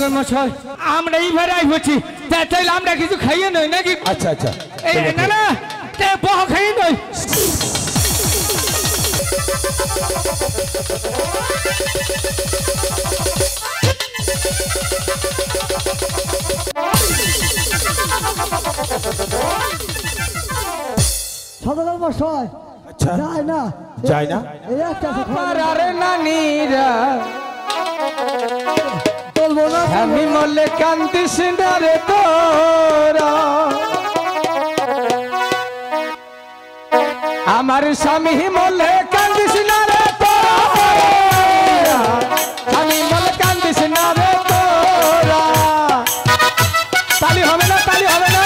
সদাগর মশাই আমরা এইবারে আইবছি তাইলে আমরা কিছু খাইয়ে নই নাকি? আচ্ছা আচ্ছা এই না না তে বহ খাইয়ে নই। সদাগর মশাই আচ্ছা যায় না যায় না এই একটা আরে নানিরা বলবো না আমি মলে কান্দিস না রে তোরা আমার স্বামী মলে কান্দিস না রে তোরা আমি মলে কান্দিস না রে তোরা। তালি হবে না তালি হবে না।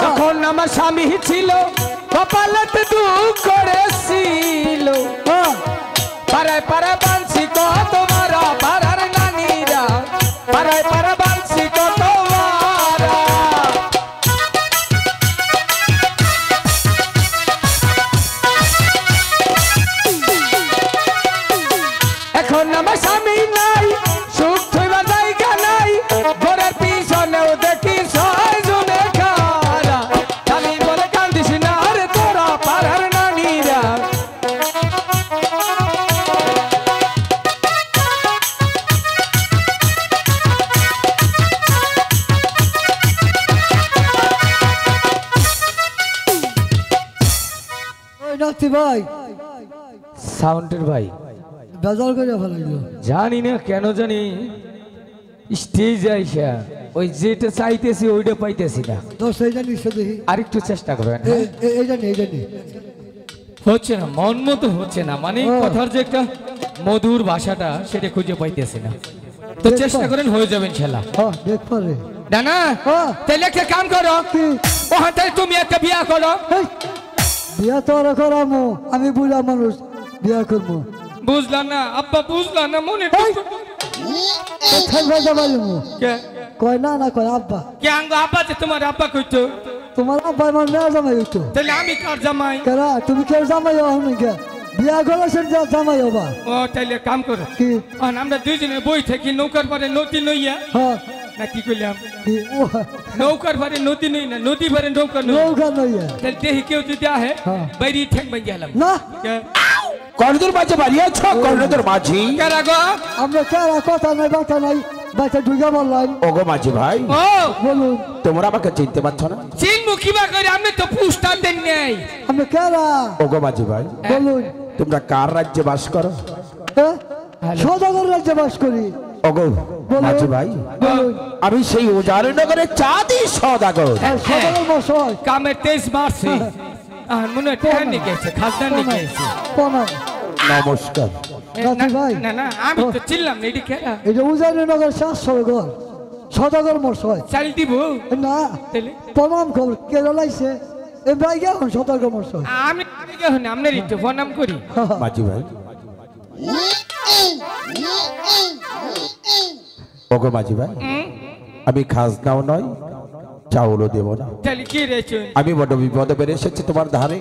তখন আমার স্বামী ছিল কপালতে দুঃখ করেছিল পাড়ায় পাড়ায় বানছি কত মারা পাড়ার নানিরা পাড়ায় পাড়ায় বানছি কত মারা। এখন আমার স্বামী নাই সুখ থইবার জায়গা নাই ঘরের পিছনেও দেখি ছয় জনে খারা খালি বলে কান্দিস না রে তোরা পাড়ার নানিরা। ওই নাতি ভাই সাউন্ডের ভাই বেজাল করে ফেলাইল জানি না কেন জানি স্টেজ আইসা ওই যেটা চাইতেছি ওইটা পাইতেছি না। দশ এই জানি সে দেখি আরেকটু চেষ্টা করবেন। এই জানি হচ্ছে না মন মতো হচ্ছে না মানে ও। কথার যে একটা মধুর ভাষাটা সেটা খুঁজে পাইতেছি না। তো চেষ্টা করেন হয়ে যাবেন ছেলা। হ্যাঁ দেখ পারে না না হ্যাঁ। তাহলে একটা কাম করো কি? ওখান থেকে তুমি একটা বিয়া করো। এই, বিয়া তো আর করামো আমি বুড়া মানুষ বিয়া করবো বুঝলাম না আব্বা বুঝলাম না মনে এই, কোথায় ভেজা পারিমু কয় না না কয় আব্বা কে আঙ্গ আব্বা যে তোমার আব্বা কইতো তোমার আব্বা আমার মেয়া জামাই হইতো তাহলে আমি কার জামাই? কেরা তুমি কেউ জামাই হও নাকি বিয়া করেছেন জামাই হবা ও তাইলে কাম করো কি আমরা দুইজনে বই থাকি নৌকার পারে নদী নইয়া হ্যাঁ না কি কইলাম কি ও নৌকার পারে নদী নই না নদী পারে নৌকা নই নৌকা নইয়া তাহলে দেখি কেউ যদি আহে হ্যাঁ। বাইরে ঠেক বাই গেলাম না কর্ণধর মাঝে বাড়িয়েছ কর্ণধর মাঝি কারা গো? আমরা কেরা কথা নাই বাতা নাই বাচ্চা ঢুকে বললাম ওগো মাঝি ভাই ও বলুন তোমরা আমাকে চিনতে পারছো না? চিনবো কিবা করে আমি তো পুষ্টান দেন নাই। আমরা কেরা ওগো মাঝি ভাই বলুন তোমরা কার রাজ্যে বাস করো? হ্যাঁ সদাগর রাজ্যে বাস করি ওগো মাঝি ভাই বলুন আমি সেই উজারনগরের চাঁদি সদাগর। আর সদাগর মশাই কামের 23 মারছে আর মনে হয় টেহা নিয়ে গেছে খাজনা নিয়ে গেছে। প্রণাম নমস্কার। নাতি ভাই না না আমি তো চিনলাম না এটি খেলা এটা উজানিনগর শেষ সদাগর সদাগর মশাই চাল দিব না তাহলে প্রণাম খবর কে লাইছে এ ভাই এখন সদাগর মশাই আমি এখন আপনার একটু প্রণাম করি। মাঝি ভাই ওগো মাঝি ভাই আমি খাজনাও নয় চাউলও দেব না। তাহলে কি রেছেন? আমি বড় বিপদে বেড়ে এসেছি তোমার ধারে।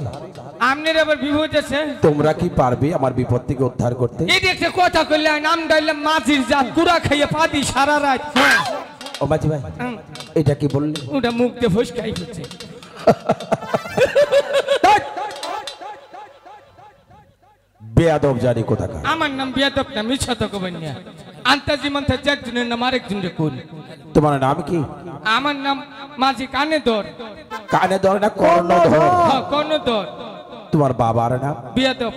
আপনার আবার বিপদ আছে? তোমরা কি পারবে আমার বিপদ থেকে উদ্ধার করতে? এই দেখতে কথা কইলে নাম ডাইলাম মাঝির জাত কুড়া খাইয়ে পাদি সারা রাত। ও মাঝি ভাই এটা কি বললি? ওটা মুখ দিয়ে ফসকাই হচ্ছে। বেয়াদব জানি কোথাকার। আমার নাম বিয়াদব না মিছা তো কবেন না। আন্তাজি মান্তা একজনের নাম আরেকজনের কোন। তোমার নাম কি? আমার নাম মাঝি কানে ধর। কানে ধরে না কর্ণধর? হ্যাঁ কর্ণধর। তোমার বাবার নাম? বিয়াদব।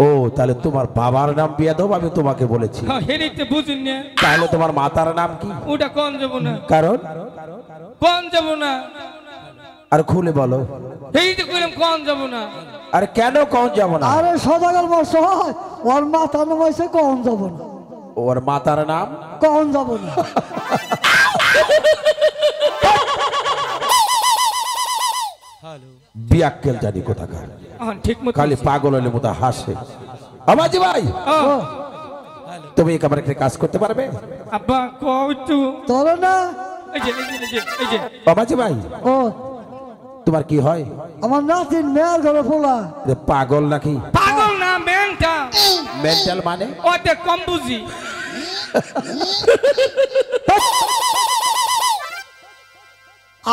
ও তাহলে তোমার বাবার নাম বিয়াদব আমি তোমাকে বলেছি। হ্যাঁ হেরিতে বুঝুন না। তাহলে তোমার মাতার নাম কি? ওটা কোন যাব না। কারণ? কোন যাব না। আর খুলে বলো। এই তো কইলাম কোন যাব না। আরে কেন কোন যাব না? আরে সদাগর মশাই ওর মাথা নামাইছে কখন যাব না ওর মাতার নাম? কখন যাব না বিয়াক্কেল জানি কোথাকার। ঠিক মতো খালি পাগল হলে মতো হাসে। আমাজি ভাই তুমি একেবারে একটা কাজ করতে পারবে? আব্বা কও একটু তোর না ও মাঝি ভাই ও তোমার কি হয়? আমার নাতিন মেয়ের ঘরে ফোলা। পাগল নাকি? পাগল না মেন্টাল। মেন্টাল মানে? ওতে কম বুঝি।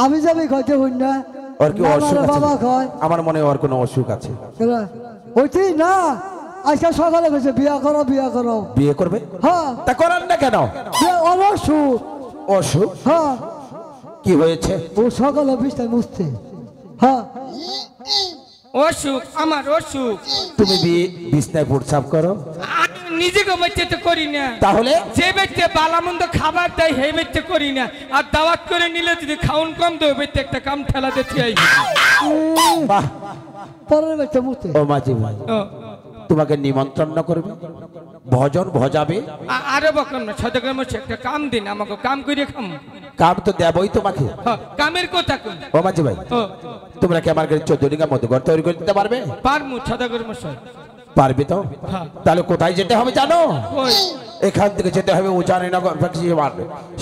আমি যাবি খাইতে হই না। ওর কি অসুখ আছে? বাবা খায়। আমার মনে হয় ওর কোনো অসুখ আছে। ওইটি না আজকে সকালে গেছে বিয়া করো বিয়া করো। বিয়ে করবে? হ্যাঁ। তা করার না কেন? অসুখ। অসুখ? হ্যাঁ। কি হয়েছে? ও সকালে বিছনায় মুছতে। হ্যাঁ। অসুখ আমার অসুখ। তুমি বিছনায় প্রস্রাব করো? নিজেকে বাচ্চা তো করি না। তাহলে যে ব্যক্তি বালামন্দ খাবার দেয় সেই ব্যক্তি করি না। আর দাওয়াত করে নিলে যদি খাউন কম দেবে ব্যক্তি একটা কাম ঠেলা দিতে আই। বাহ। পরের বাচ্চা মুছতে। ও মাঝি ভাই তোমাকে নিমন্ত্রণ করবে, ভজন ভজাবে। আরে বকন না সদকের মধ্যে একটা কাম দিন আমাকে কাম করে খাম। কাম তো দেবই তোমাকে। কামের কথা কোন? ও মাঝি ভাই তোমরা কি আমার কাছে 14 ডিঙ্গা মতো ঘর তৈরি করে দিতে পারবে? পারমু সদকের মশাই। পারবে তো? তাহলে কোথায় যেতে হবে জানো? কই? এখান থেকে যেতে হবে উজানিনগর,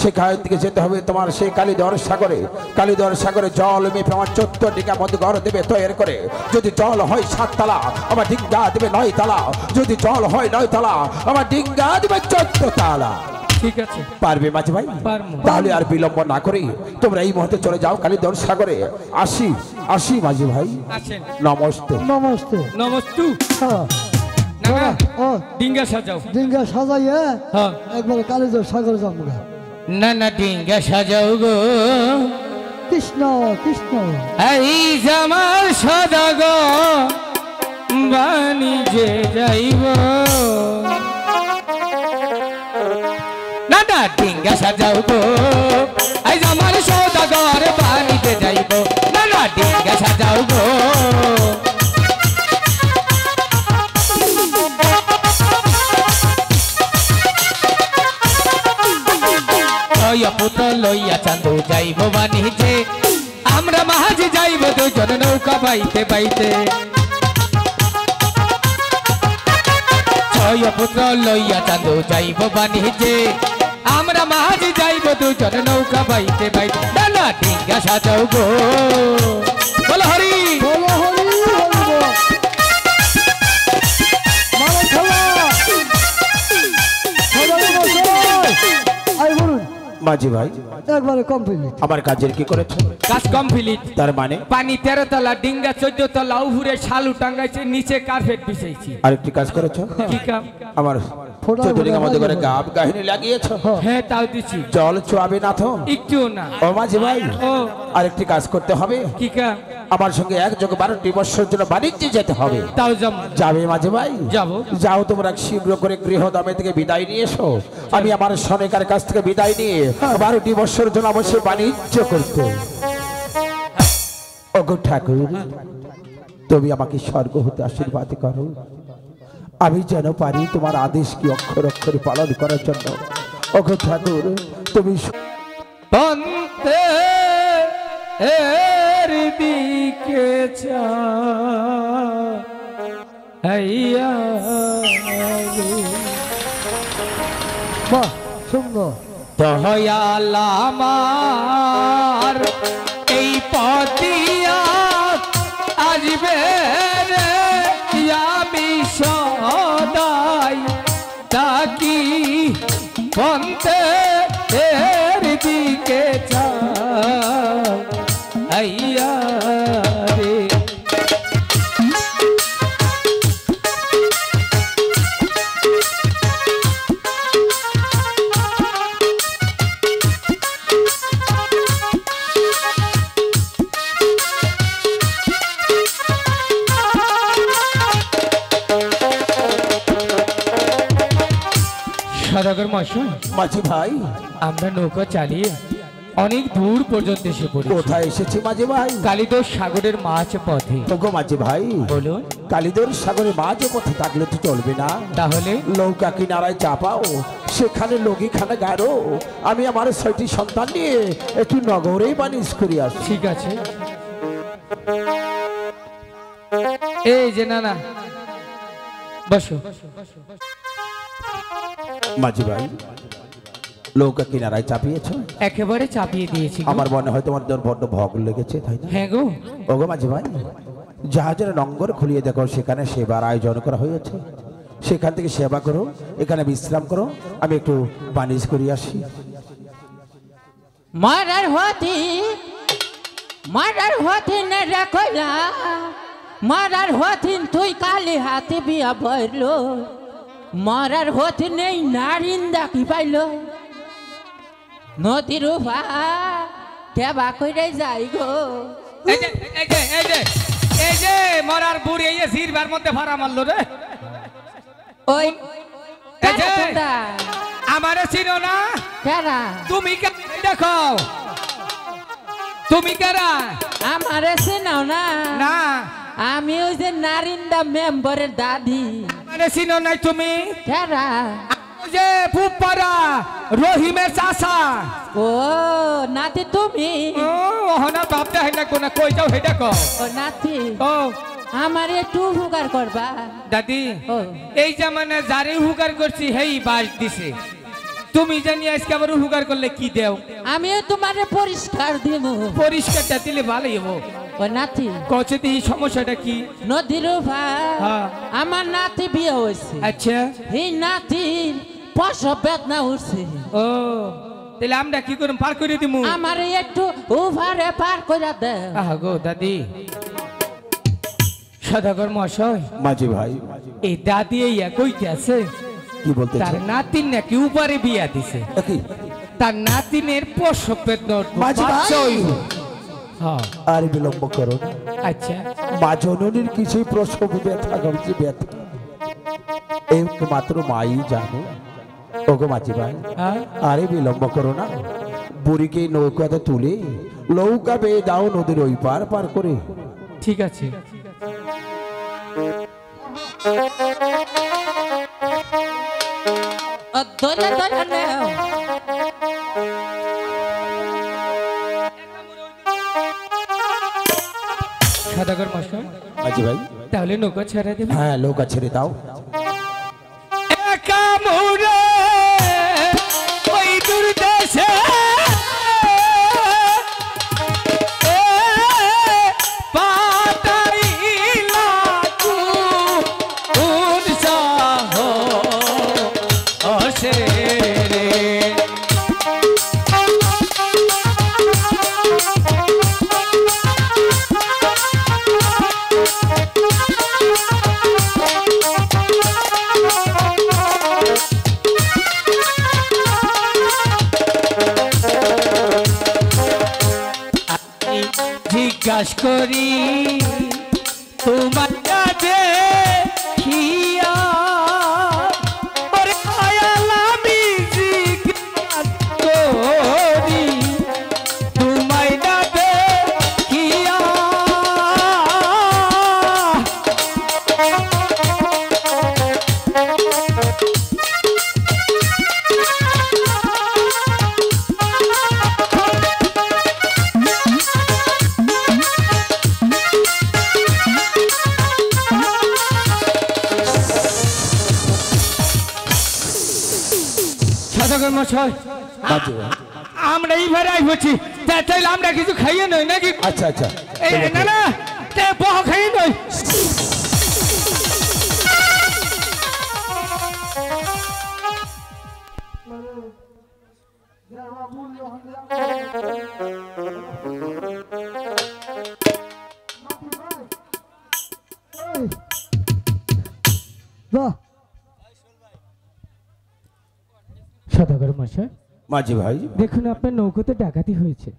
সেখান থেকে যেতে হবে তোমার সেই কালীধর সাগরে। কালীধর সাগরে জল মেপে আমার 14 ডিঙ্গা মতো ঘর দেবে তৈরি করে। যদি জল হয় 7 তালা আমার ডিঙ্গা দেবে 9 তালা। যদি জল হয় 9 তালা আমার ডিঙ্গা দেবে 14 তালা। ঠিক আছে পারবে মাঝি ভাই? তাহলে আর বিলম্ব না করি তোমরা এই মুহূর্তে চলে যাও কালীধর সাগরে। আসি আসি মাঝি ভাই। আসেন। নমস্তে। নমস্তে। নমস্তু। হ্যাঁ। না ও ডিঙ্গা সাজাও। ডিঙ্গা সাজাইয়ে হ্যাঁ একবার কালীধর সাগরে যাবো। না না ডিঙ্গা সাজাও গো কৃষ্ণ কৃষ্ণ। এই জামাল সদাগ বাণিজ্যে যাইব। না না ডিঙ্গা সাজাও গো এই জামাল সদাগর বাণিজ্যে যাইব। না না ডিঙ্গা সাজাও গো। পুত্র লইয়া চান্দু যাইব বাণিজ্যে। আমরা মাঝে যাইব দুজন নৌকা বাইতে বাইতে। ছয় পুত্র লইয়া চান্দু যাইব বাণিজ্যে। আমরা মাঝে যাইব দুজন নৌকা বাইতে বাইতে। না না ডিঙ্গা সাজাও গো। বলো হরি বলো হরি বলবো। মালা খেলা। আই বলুন মাঝি ভাই একবারে কমপ্লিট। আমার কাজের কি করেছো? কাজ কমপ্লিট। তার মানে পানি 13 তলা ডিঙ্গা 14 তলা উপরে শালু টাঙ্গাইছে নিচে কার্পেট বিছাইছি। আরেকটি কাজ করেছো? কি কাম? আমার 14 ডিঙ্গা মধ্যে করে গাব গাহিনী লাগিয়েছো। হ্যাঁ তাও দিছি। জল চুয়াবে না তো? একটুও না। ও মাঝি ভাই ও আরেকটি কাজ করতে হবে। কি কাম? আমার সঙ্গে একযোগে 12টি বছর জন্য বাণিজ্যে যেতে হবে। তাও যাম। যাবে মাঝি ভাই? যাবো। যাও তোমরা শীঘ্র করে গৃহদামে থেকে বিদায় নিয়ে এসো। আমি আমার সনেকার কাছ থেকে বিদায় নিয়ে 12টি বছর জন্য অবশ্যই বাণিজ্য করতে। ওগো ঠাকুর তুমি আমাকে স্বর্গ হতে আশীর্বাদ করো। আমি যেন পারি তোমার আদেশ কি অক্ষর অক্ষরে পালন করার জন্য। ওগো ঠাকুর তুমি বন্দে এর দিকে চাইয়া বাহ সুন্দর। দয়াল আমার এই পতিয়া আসবে রে। আমি সদাই তাকি বন্দে এর দিকে চাইয়া রে। সদাগর মশাই মাঝি ভাই আমরা নৌকা চালিয়ে অনেক দূর পর্যন্ত এসে পড়েছি। কোথায় এসেছি মাঝি ভাই? কালীধর সাগরের মাঝ পথে। ওগো মাঝি ভাই বলুন। কালীধর সাগরে মাঝে পথে থাকলে তো চলবে না। তাহলে নৌকা কিনারায় চাপাও, সেখানে লগি খানা গাড়ো। আমি আমার 6টি সন্তান নিয়ে একটু নগরেই বাণিজ্য করি আসছি। ঠিক আছে। এই যে না না বসো। মাঝি ভাই নৌকা কিনারায় চাপিয়েছো? একেবারে চাপিয়ে দিয়েছি গো। আমার মনে হয় তোমার বড্ড ভগ লেগেছে, তাই না? হ্যাঁ গো। ওগো মাঝি ভাই, জাহাজের নঙ্গর খুলিয়ে দেখো, সেখানে সেবার আয়োজন করা হয়েছে। সেখান থেকে সেবা করো, এখানে বিশ্রাম করো, আমি একটু বাণিজ্য করে আসি। মারার হতি না রাখলা, মারার হতিন তুই কালি হাতে বিয়া বইল, মারার হতি নেই নারিন্দা কি পাইল, নদীর কেবা করে যাই গো। এই যে এই যে এই যে এই যে মরার বুড়ি এই জিরবার মধ্যে ভাড়া মারলো রে। ওই এই যে আমারে চিনো না? কেরা তুমি দেখো, তুমি কেরা? আমারে চিনাও না? না, আমি ওই যে নারিন্দা মেম্বারের দাদি। আমারে চিনো নাই তুমি? কেরা? ওই যে পুপারা রহিমের চাচা। ও নাতি তুমি? ও হনা বাপ দেখাই না কোনা, কই যাও হেডা কও। ও নাতি, ও আমার একটু উপকার করবা? দাদি, ও এই জামানে যারে হুকার করছি হেই বাস দিছে, তুমি জানি আজকে আবার হুকার করলে কি দেও? আমিও তোমারে পরিষ্কার দিব। পরিষ্কারটা দিলে ভালোই হবো। ও নাতি, কচে এই সমস্যাটা কি? নদীর হ্যাঁ। আমার নাতি বিয়ে হয়েছে। আচ্ছা, এই নাতির প্রসব বেদনা উঠছে। ও তাহলে আমরা কি করুম, পার করে দিমু? আমার একটু উভারে পার করে দে। আহা গো দাদি। সদাগর মশাই, মাঝি ভাই, এই দাদি এই কইতে আছে কি বলতে তার নাতিন নাকি উপরে বিয়া দিছে, কি? তার নাতিনের প্রসব বেদনা উঠবে। মাঝি ভাই, হ্যাঁ আর বিলম্ব করো না। আচ্ছা, মা জননীর কিছুই প্রসব ব্যথা গমছে ব্যথা একমাত্র মাই জানে। ওগো মাঝি ভাই, হ্যাঁ আরে বিলম্ব করো না, বুড়িকে নৌকাতে তুলে নৌকা বেয়ে দাও নদীর ওই পার পার করে। ঠিক আছে। দলে দলে নেও। সদাগর মশাই, মাঝি ভাই, তাহলে নৌকা ছেড়ে দেবে? হ্যাঁ নৌকা ছেড়ে দাও। একা মুরে ওই দূর দেশে পাতাইলা উৎসাহ অসে রে। জিজ্ঞাস করি তোমার কাছে খিয়া, ওরে আয়াল আমি জিজ্ঞাস করি তোমায় না দেখিয়া। সদাগর মশাই, মাঝি ভাই, আমরা এইবারে আইবছি, তাইলে আমরা কিছু খাইয়ে নই নাকি? আচ্ছা আচ্ছা, এই না না, বহ খাইয়ে নই। বাহ, সদাগর মশাই, মাঝি ভাই, দেখুন আপনার নৌকোতে ডাকাতি হয়েছে।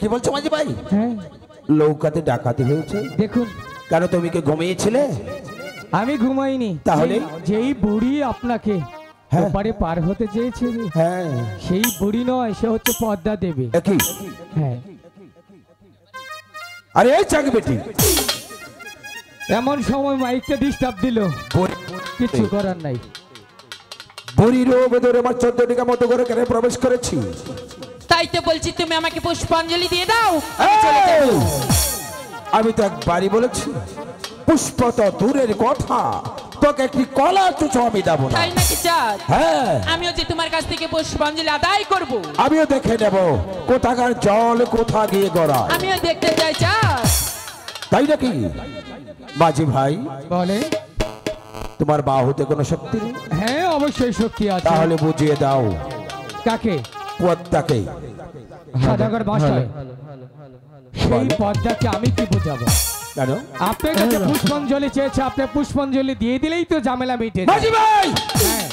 কি বলছো মাঝি ভাই? হ্যাঁ নৌকাতে ডাকাতি হয়েছে? দেখুন, কেন তুমি কি ঘুমিয়েছিলে? আমি ঘুমাইনি। তাহলে? যেই বুড়ি আপনাকে হ্যাঁ। ওপারে পার হতে চেয়েছে, হ্যাঁ, সেই বুড়ি নয়, সে হচ্ছে পদ্মা দেবী। কি? হ্যাঁ, আরে এই চাক বেটি, এমন সময় মাইকটা ডিস্টার্ব দিল, কিছু করার নাই। বুড়ির ভেতরে আমার 14 টাকা মতো করে কেন প্রবেশ করেছি? তাই তো বলছি তুমি আমাকে পুষ্পাঞ্জলি দিয়ে দাও। এই! আমি তো একবারই বলেছি, পুষ্প তো দূরের কথা, তোকে একটি কলা চুচো আমি দেবো না। তাই নাকি চাঁদ? হ্যাঁ, আমিও যে তোমার কাছ থেকে পুষ্পাঞ্জলি আদায় করব। আমিও দেখে নেব কোথাকার জল কোথা গিয়ে গড়ায়। আমিও দেখতে চাই চাঁদ। তাই নাকি মাঝি ভাই? বলে তোমার বাহুতে কোনো শক্তি নেই? হ্যাঁ অবশ্যই শক্তি আছে। তাহলে বুঝিয়ে দাও কাকে? পদ্মাকে। সদাগর মশাই, সেই পদ্মাকে আমি কি বোঝাবো? কেন? আপনার কাছে পুষ্পাঞ্জলি চেয়েছে, আপনি পুষ্পাঞ্জলি দিয়ে দিলেই তো ঝামেলা মিটে যায়। মাঝি ভাই, হ্যাঁ।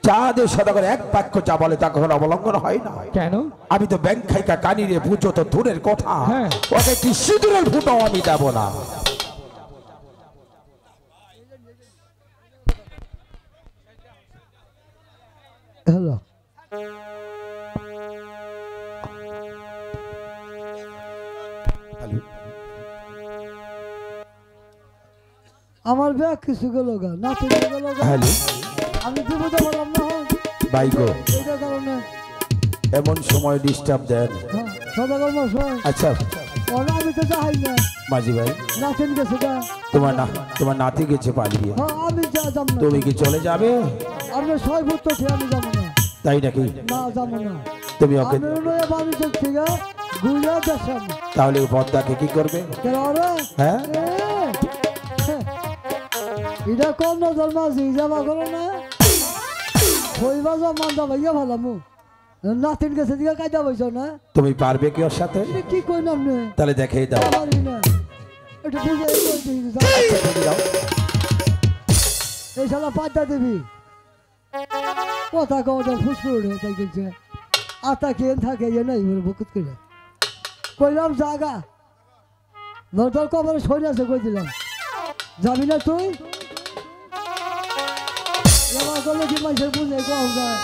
চাঁদের সদাগর এক বাক্য যা বলে তা কখনো অবলম্বন হয় না। কেন? আমি তো ব্যাংক খাইকা কানিরে পুজো তো দূরের কথা, হ্যাঁ। ওকে কি সিঁদুরের ফুটাও আমি দেব না। হ্যালো, আমার ব্যাগ কিছু গেল গা, নাতি গেল গা। হ্যালো আমি দিব তো বললাম না, ভাই গো, এইটার কারণে এমন সময় ডিস্টার্ব দেন। সদাগর মশাই, আচ্ছা ওরা আমি তো যাই না, মাঝি ভাই, নাতিন গেছে গা। তোমার নাতি গেছে পালিয়ে, হ্যাঁ আমি যাব না। তুমি কি চলে যাবে? আপনি ছয় ফুট তো আমি যাবো না। তাই নাকি? না যাবো না। তুমি ওকে আমি নয় বাড়িতে থেকে ঘুরে দেখাম। তাহলে পদ্মাকে কি করবে? হ্যাঁ, এটা কম নজর মাঝি যাবা করো না, হইবা যা মান্দা ভাইয়া ভালামু। নাতিন গেছে দিকে কায়দা বইছ না, তুমি পারবে কি ওর সাথে? কি কই নাম নে, তাহলে দেখাই দাও। পারি না, একটু বুঝে দাও। এই শালা পাঁচটা দিবি কথা কওটা ফুসফুস উঠে তাই গেছে। আতা কেন থাকে এ নাই বলে বকুত করে কইলাম জাগা নতর কবরে সরে আছে কই দিলাম, যাবি না তুই? এবার করলে কি মাইসের বুঝে কম যায়,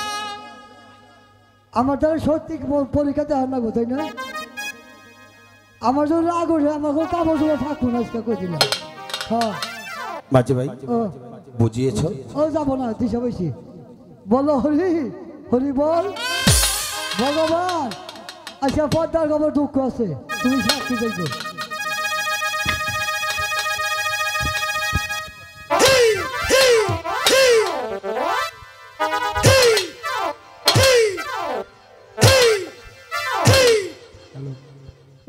আমার তাহলে সত্যি পরীক্ষাতে হার না গো, তাই না? আমার জন্য রাগ ওঠে, আমার কোনো কাপড় চোপড় থাকুন আজকে কই দিলাম। হ্যাঁ মাঝি ভাই, ও বুঝিয়েছো? ও যাবো না, দিশা বসি বলো হরি হরি বল ভগবান। আচ্ছা পদ্মার খবর দুঃখ আছে, তুমি সাক্ষী দেখো।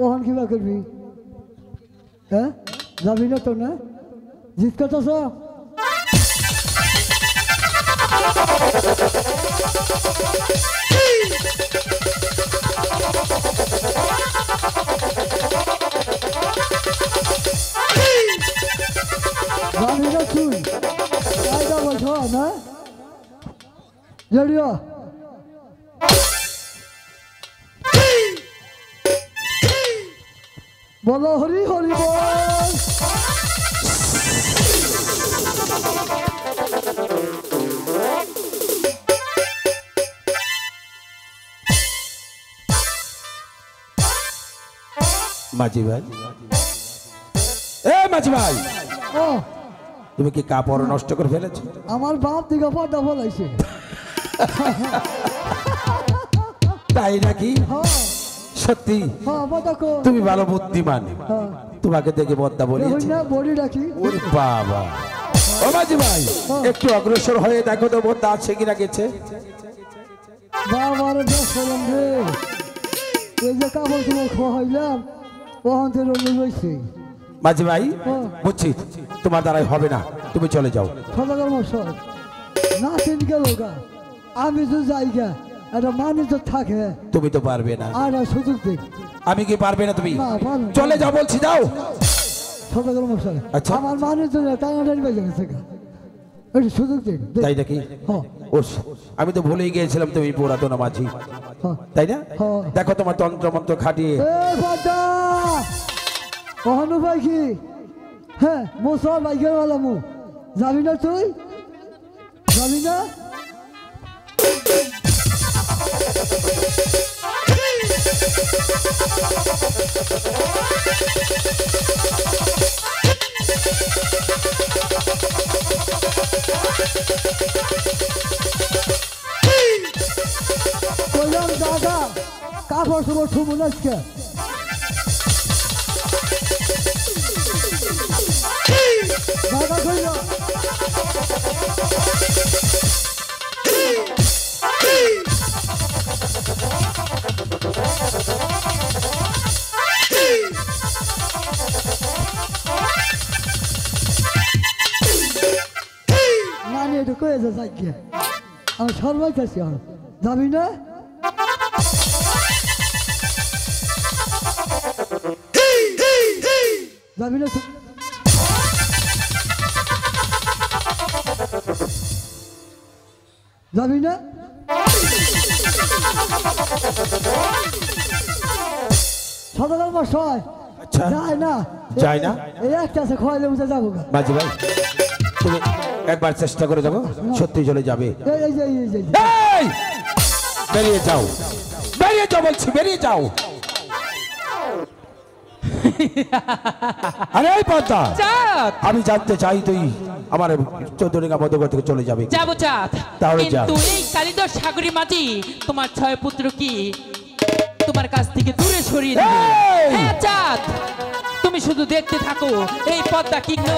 ওখান কিবা করবি? হ্যাঁ যাবি না তো না, জিত করতেছ? যাবি না তুই? কায়দা বলছ না জড়িও। বলো হরি হরি বল। মাঝি ভাই, এ মাঝি ভাই, ও তুমি কি কাপড় নষ্ট করে ফেলেছো? আমার বাপ দিকে পর্দা বলাইছে। তাই নাকি? হ্যাঁ সত্যি হ্যাঁ পর্দা কো। তুমি ভালো বুদ্ধিমান, হ্যাঁ তোমাকে দেখে পদ্মা বলিয়েছি। না বডি রাখি। ওরে বাবা, ও মাঝি ভাই, একটু অগ্রসর হয়ে দেখো তো পদ্মা আছে কিনা গেছে। বাবার বেশ হলাম রে, এই যে কাপড় তোমার খাওয়াইলাম ওখান থেকে রঙে রয়েছে। মাঝি ভাই বুঝছি, তোমার দ্বারাই হবে না, তুমি চলে যাও। সদাগর মশাই না তিন গেল গা, আমি তো যাই গা, একটা মানুষ তো থাকে। তুমি তো পারবে না। আর সুযোগ দেখ। আমি কি পারবে না? তুমি না, পারবো না। চলে যাও বলছি, যাও। সদাগর মশাই আচ্ছা। আমার মানুষ তো টানাটানি বেজে গেছে গা, একটু সুযোগ দেখ। তাই নাকি? হ্যাঁ আমি তো ভুলেই গিয়েছিলাম তুমি পুরাতন মাঝি, হ্যাঁ। তাই না? হ্যাঁ। দেখো তোমার তন্ত্র মন্ত্র খাটিয়ে। এ পদ্মা কখনো ভাই কি? হ্যাঁ মোসল বাইকের বেলা মু যাবি না তুই? যাবি না? কইলাম দাদা কাপড় চোপড় ছুবো না আজকে। দাদা কইল নানি এটা কয়েছে যাই আমি সর্বাইতেছি আর যাবি না যাবি না যাবি না সদাগর মশাই আচ্ছা যায় না যায় না এই একটা আছে খোয়াইলে উঠে যাবো গা মাঝি ভাই তুমি একবার চেষ্টা করে দেখো সত্যি চলে যাবে এই যে এই যে এই! বেরিয়ে যাও বলছি বেরিয়ে যাও আরে এই পদ্মা চাঁদ আমি জানতে চাই তুই আমার চৌধুরীকা মধ্যগর থেকে চলে যাবে যাবো চাঁদ তাহলে যা। কিন্তু এই কালিদর সাগরী মাঝি তোমার ছয় পুত্র কি তোমার কাছ থেকে দূরে সরিয়ে দিবে এই! হ্যাঁ চাঁদ তুমি শুধু দেখতে থাকো এই পদ্মা কিংবা